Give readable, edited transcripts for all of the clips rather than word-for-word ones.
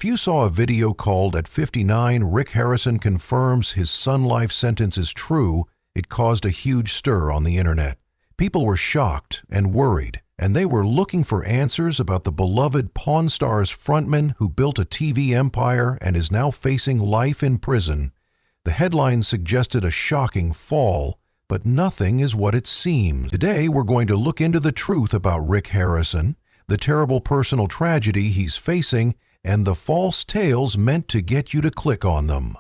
If you saw a video called "At 59, Rick Harrison confirms his Sun Life sentence is true," it caused a huge stir on the internet. People were shocked and worried, and they were looking for answers about the beloved Pawn Stars frontman who built a TV empire and is now facing life in prison. The headline suggested a shocking fall, but nothing is what it seems. Today, we're going to look into the truth about Rick Harrison, the terrible personal tragedy he's facing, and the false tales meant to get you to click on them.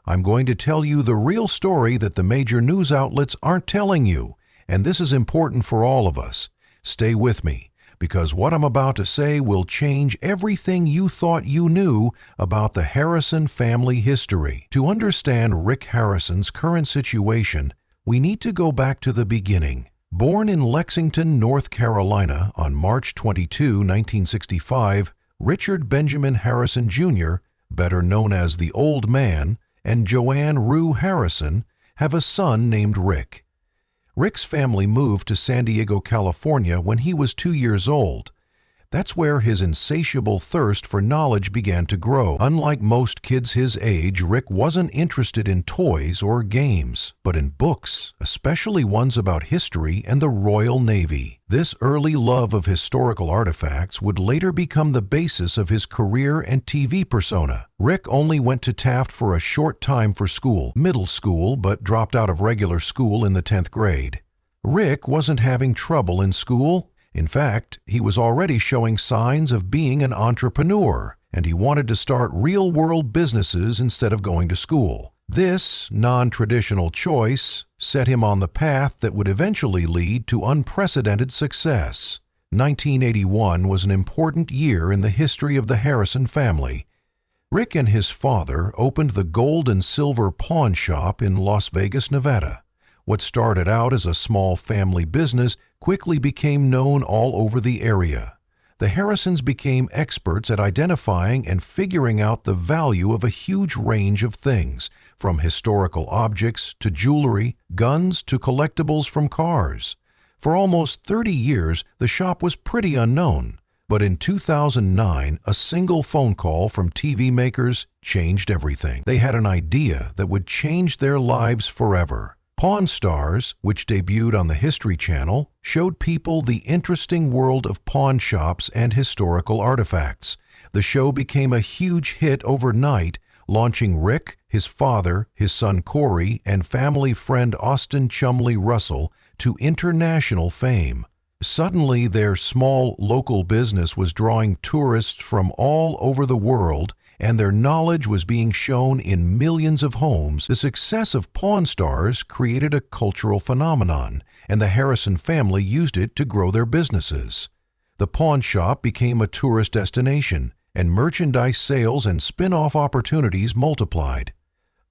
I'm going to tell you the real story that the major news outlets aren't telling you, and this is important for all of us. Stay with me, because what I'm about to say will change everything you thought you knew about the Harrison family history. To understand Rick Harrison's current situation, we need to go back to the beginning. Born in Lexington, North Carolina on March 22, 1965, Richard Benjamin Harrison Jr., better known as the Old Man, and Joanne Rue Harrison have a son named Rick. Rick's family moved to San Diego, California when he was 2 years old. That's where his insatiable thirst for knowledge began to grow. Unlike most kids his age, Rick wasn't interested in toys or games, but in books, especially ones about history and the Royal Navy. This early love of historical artifacts would later become the basis of his career and TV persona. Rick only went to Taft for a short time for school, middle school, but dropped out of regular school in the 10th grade. Rick wasn't having trouble in school. In fact, he was already showing signs of being an entrepreneur, and he wanted to start real-world businesses instead of going to school. This non-traditional choice set him on the path that would eventually lead to unprecedented success. 1981 was an important year in the history of the Harrison family. Rick and his father opened the Gold and Silver Pawn Shop in Las Vegas, Nevada. What started out as a small family business quickly became known all over the area. The Harrisons became experts at identifying and figuring out the value of a huge range of things, from historical objects to jewelry, guns to collectibles from cars. For almost 30 years, the shop was pretty unknown, but in 2009, a single phone call from TV makers changed everything. They had an idea that would change their lives forever. Pawn Stars, which debuted on the History Channel, showed people the interesting world of pawn shops and historical artifacts. The show became a huge hit overnight, launching Rick, his father, his son Corey, and family friend Austin Chumley Russell to international fame. Suddenly, their small local business was drawing tourists from all over the world, and their knowledge was being shown in millions of homes. The success of Pawn Stars created a cultural phenomenon, and the Harrison family used it to grow their businesses. The pawn shop became a tourist destination, and merchandise sales and spin-off opportunities multiplied.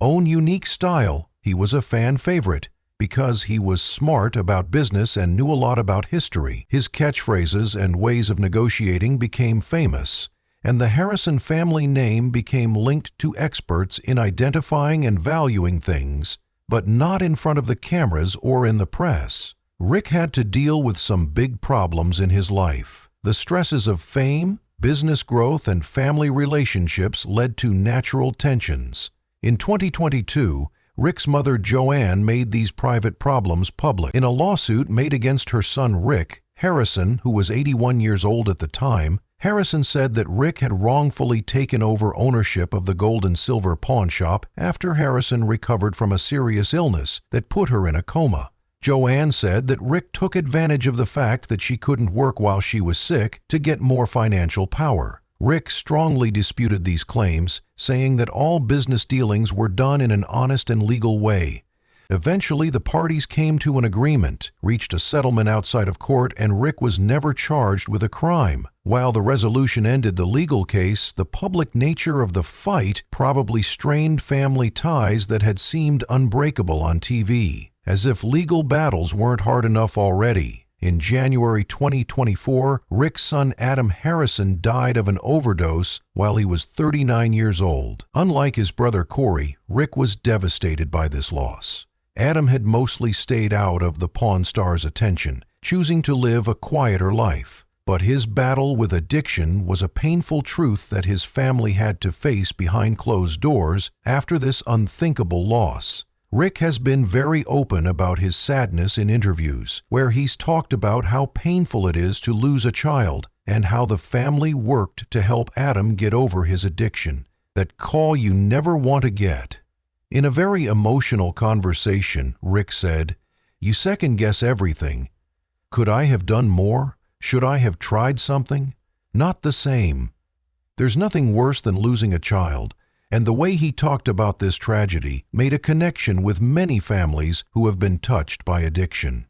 Own unique style, he was a fan favorite. Because he was smart about business and knew a lot about history, his catchphrases and ways of negotiating became famous, and the Harrison family name became linked to experts in identifying and valuing things, but not in front of the cameras or in the press. Rick had to deal with some big problems in his life. The stresses of fame, business growth, and family relationships led to natural tensions. In 2022, Rick's mother Joanne made these private problems public. In a lawsuit made against her son Rick, Harrison, who was 81 years old at the time, Harrison said that Rick had wrongfully taken over ownership of the Gold and Silver Pawn Shop after Harrison recovered from a serious illness that put her in a coma. Joanne said that Rick took advantage of the fact that she couldn't work while she was sick to get more financial power. Rick strongly disputed these claims, saying that all business dealings were done in an honest and legal way. Eventually, the parties came to an agreement, reached a settlement outside of court, and Rick was never charged with a crime. While the resolution ended the legal case, the public nature of the fight probably strained family ties that had seemed unbreakable on TV. As if legal battles weren't hard enough already. In January 2024, Rick's son Adam Harrison died of an overdose while he was 39 years old. Unlike his brother Corey, Rick was devastated by this loss. Adam had mostly stayed out of the Pawn Stars' attention, choosing to live a quieter life. But his battle with addiction was a painful truth that his family had to face behind closed doors after this unthinkable loss. Rick has been very open about his sadness in interviews, where he's talked about how painful it is to lose a child and how the family worked to help Adam get over his addiction. That call you never want to get. In a very emotional conversation, Rick said, "You second-guess everything. Could I have done more? Should I have tried something? Not the same." There's nothing worse than losing a child, and the way he talked about this tragedy made a connection with many families who have been touched by addiction.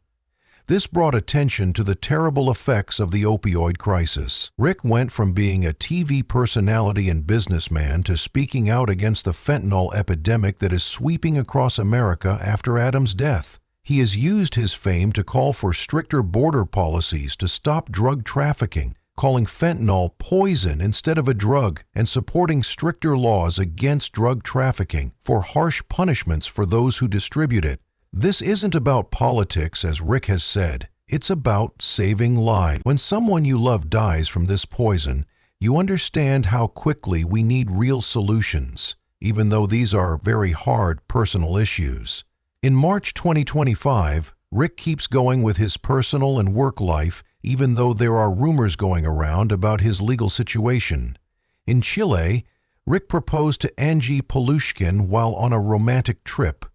This brought attention to the terrible effects of the opioid crisis. Rick went from being a TV personality and businessman to speaking out against the fentanyl epidemic that is sweeping across America after Adam's death. He has used his fame to call for stricter border policies to stop drug trafficking, calling fentanyl poison instead of a drug, and supporting stricter laws against drug trafficking for harsh punishments for those who distribute it. This isn't about politics, as Rick has said. It's about saving lives. When someone you love dies from this poison, you understand how quickly we need real solutions, even though these are very hard personal issues. In March 2025, Rick keeps going with his personal and work life, even though there are rumors going around about his legal situation. In Chile, Rick proposed to Angie Polushkin while on a romantic trip.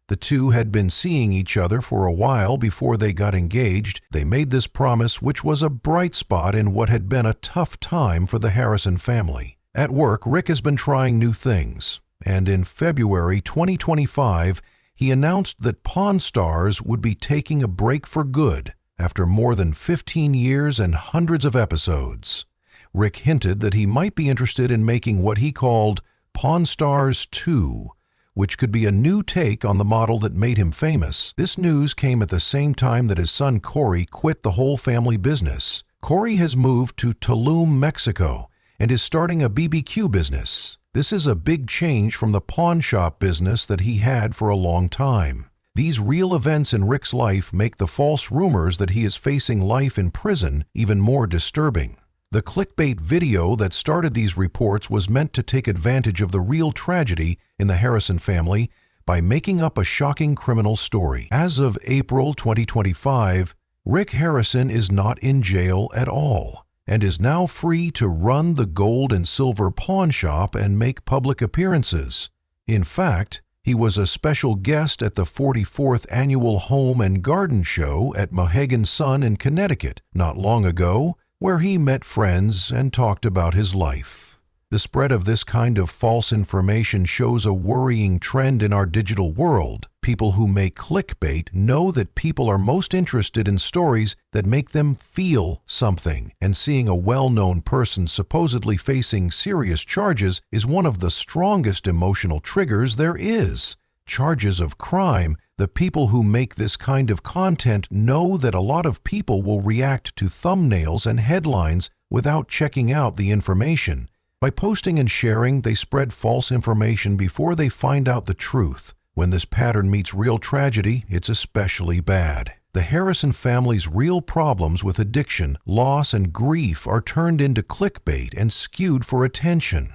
The two had been seeing each other for a while before they got engaged. They made this promise, which was a bright spot in what had been a tough time for the Harrison family. At work, Rick has been trying new things, and in February 2025, he announced that Pawn Stars would be taking a break for good after more than 15 years and hundreds of episodes. Rick hinted that he might be interested in making what he called Pawn Stars 2, which could be a new take on the model that made him famous. This news came at the same time that his son Corey quit the whole family business. Corey has moved to Tulum, Mexico, and is starting a BBQ business. This is a big change from the pawn shop business that he had for a long time. These real events in Rick's life make the false rumors that he is facing life in prison even more disturbing. The clickbait video that started these reports was meant to take advantage of the real tragedy in the Harrison family by making up a shocking criminal story. As of April 2025, Rick Harrison is not in jail at all and is now free to run the gold and silver pawn shop and make public appearances. In fact, he was a special guest at the 44th Annual Home and Garden Show at Mohegan Sun in Connecticut not long ago, where he met friends and talked about his life. The spread of this kind of false information shows a worrying trend in our digital world. People who make clickbait know that people are most interested in stories that make them feel something, and seeing a well-known person supposedly facing serious charges is one of the strongest emotional triggers there is. Charges of crime. The people who make this kind of content know that a lot of people will react to thumbnails and headlines without checking out the information. By posting and sharing, they spread false information before they find out the truth. When this pattern meets real tragedy, it's especially bad. The Harrison family's real problems with addiction, loss, and grief are turned into clickbait and skewed for attention.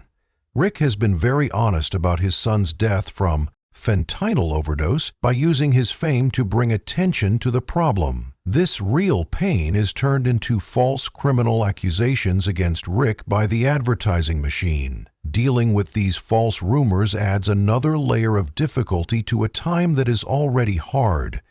Rick has been very honest about his son's death from fentanyl overdose by using his fame to bring attention to the problem. This real pain is turned into false criminal accusations against Rick by the advertising machine. Dealing with these false rumors adds another layer of difficulty to a time that is already hard.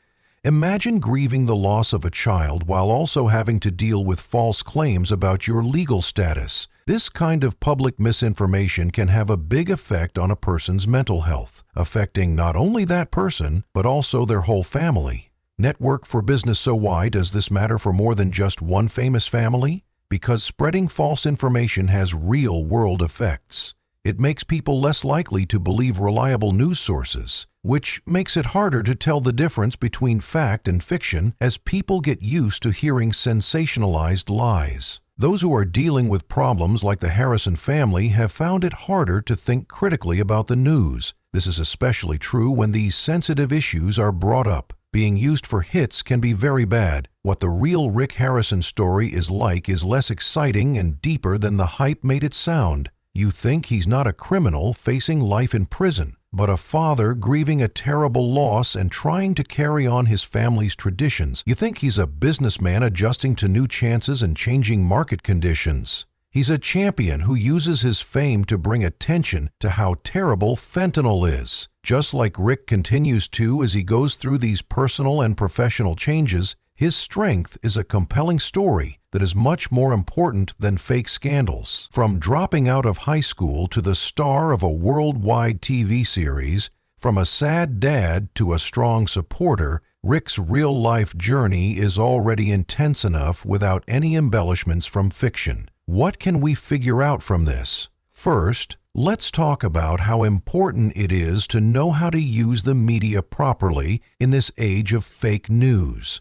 Imagine grieving the loss of a child while also having to deal with false claims about your legal status. This kind of public misinformation can have a big effect on a person's mental health, affecting not only that person, but also their whole family. Network for Business. So why does this matter for more than just one famous family? Because spreading false information has real-world effects. It makes people less likely to believe reliable news sources, which makes it harder to tell the difference between fact and fiction as people get used to hearing sensationalized lies. Those who are dealing with problems like the Harrison family have found it harder to think critically about the news. This is especially true when these sensitive issues are brought up. Being used for hits can be very bad, What the real Rick Harrison story is like is less exciting and deeper than the hype made it sound. You think he's not a criminal facing life in prison, but a father grieving a terrible loss and trying to carry on his family's traditions. You think he's a businessman adjusting to new chances and changing market conditions. He's a champion who uses his fame to bring attention to how terrible fentanyl is. Just like Rick continues to as he goes through these personal and professional changes, his strength is a compelling story that is much more important than fake scandals. From dropping out of high school to the star of a worldwide TV series, from a sad dad to a strong supporter, Rick's real-life journey is already intense enough without any embellishments from fiction. What can we figure out from this? First, let's talk about how important it is to know how to use the media properly in this age of fake news.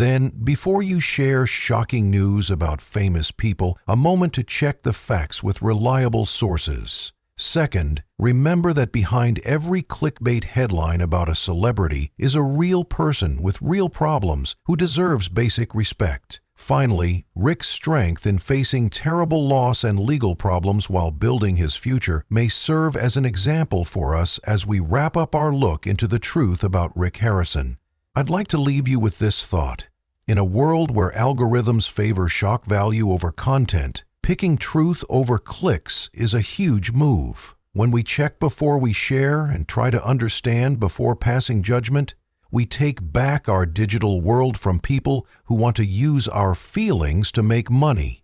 Then, before you share shocking news about famous people, a moment to check the facts with reliable sources. Second, remember that behind every clickbait headline about a celebrity is a real person with real problems who deserves basic respect. Finally, Rick's strength in facing terrible loss and legal problems while building his future may serve as an example for us as we wrap up our look into the truth about Rick Harrison. I'd like to leave you with this thought. In a world where algorithms favor shock value over content, picking truth over clicks is a huge move. When we check before we share and try to understand before passing judgment, we take back our digital world from people who want to use our feelings to make money.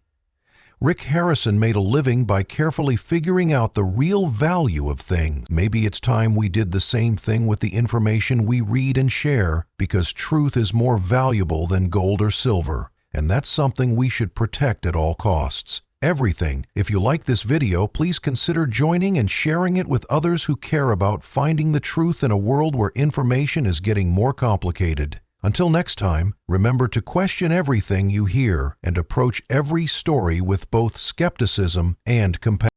Rick Harrison made a living by carefully figuring out the real value of things. Maybe it's time we did the same thing with the information we read and share, because truth is more valuable than gold or silver, and that's something we should protect at all costs. Everything. If you like this video, please consider joining and sharing it with others who care about finding the truth in a world where information is getting more complicated. Until next time, remember to question everything you hear and approach every story with both skepticism and compassion.